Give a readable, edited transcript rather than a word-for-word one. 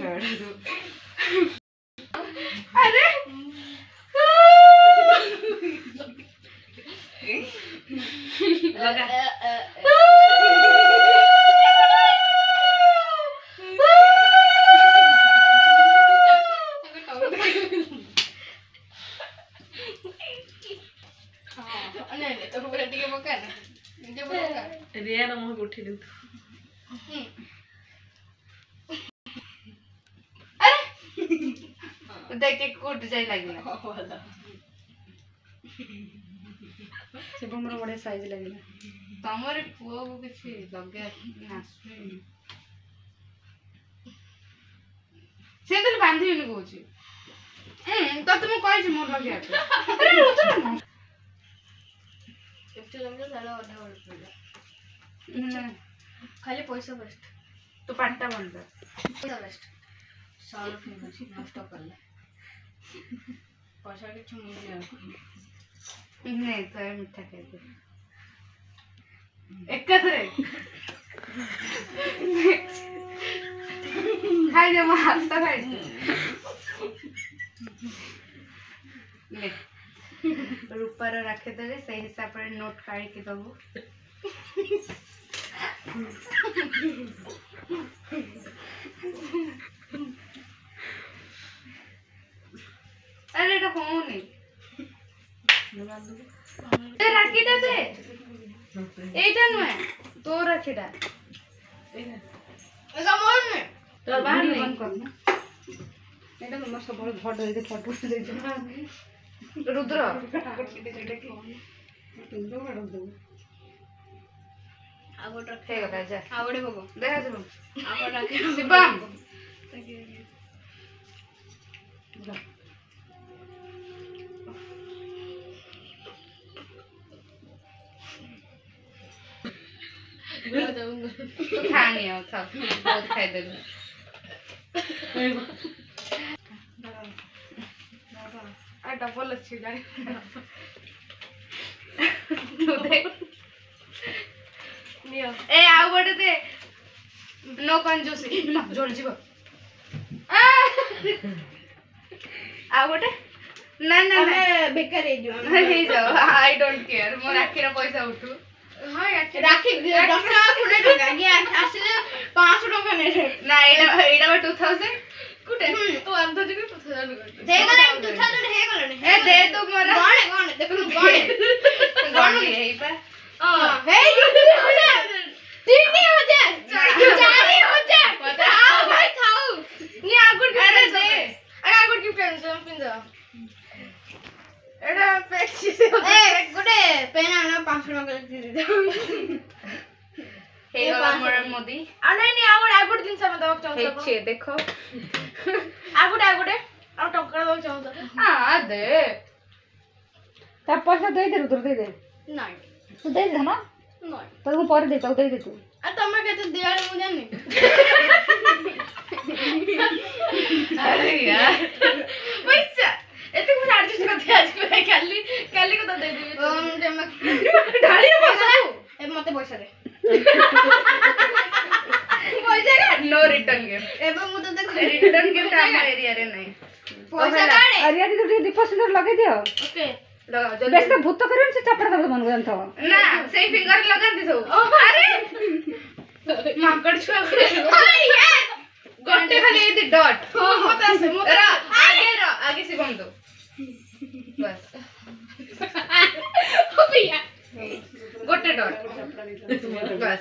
अरे लगा रिया मुह उठी दे देख के कुट जाई लागला से हमर बड़े साइज लागला तमरे पुओ को किसी लगे नासुई से तो बांधी नि कहूची तो तुम कहि छी मोर लगे अरे रोज केते लगे साला आधा पड़ खाली पैसा वेस्ट तो पांटा बनता पैसा वेस्ट साल फिर नष्ट कर ले पैसा के छुम नहीं तो मीठा खाई एक खाई दे हाथ तो खाई ले रूपार रखे देवे से हिसाब से नोट काढ़ी के दबो अरे এটা কোনে এ রাখিটা দে এইটা নয় তো রাখিটা এটা মোর নে তোর বাহার নেই বন্ধ কর না এটা মামা সব বড় ঘর ধরে ফটো দিতে রুদ্র এটা কি রুদ্র বড় দো আগোটা খেয়ে গেল যা আগোড়ে বগো দেখা যাবে আগোটা শিবম खानी है सब बहुत खाई दे आ डबल अच्छी गाड़ी नियो ए आउ बडे दे नो कंजूसी जोर जीव आउ बडे ना ना ना बेकार हे जाओ आई डोंट केयर मोर आखिर पैसा उठू हां राखी 10 टका कुडे टका गया आसिले 500 टका ने ना एडा 2000 कुडे तो अंत जके 2000 दे गला 2000 हे गला ने ए दे तो मोरा गण देखो गण हे पा हे 3000 4000 पता हां भाई खाओ नी आगुर अरे दे अरे आगुर गिफ्ट आन पिन जा एडा पैक्सी से ए गुडे पेन आना 500 टका दे दे हे मोर मोदी आ नहीं आगुर आगुर दिन से दवा चाहतो छे देखो आगुर आगुर आ टक्कर दवा चाहतो आ दे ता पैसा दे दे उधर दे दे नहीं तू दे दे ना नहीं तो मैं पर देता दे दे तू आ तमे केते दियार मु जानी अरे यार पैसा एते कुछ एडजस्ट करते आज के काली को तो दे दे ढाली पैसा ए मते पैसा दे पैसा नो रिटर्न गिफ्ट एबे मु तो देख रिटर्न गिफ्ट हम एरिया रे नहीं पैसा काढे एरिया रे तो दीप सुंदर लगे दियो ओके लगा जल्दी बेस तो भूत करन से चपड़ा दब मन गन था ना सही फिंगर लगांती सब अरे माकड़ छुआ हां यार गोटे खाली ए डॉट मत आसे मत आगे से बंद दो बस हो भैया गोटे डॉट बस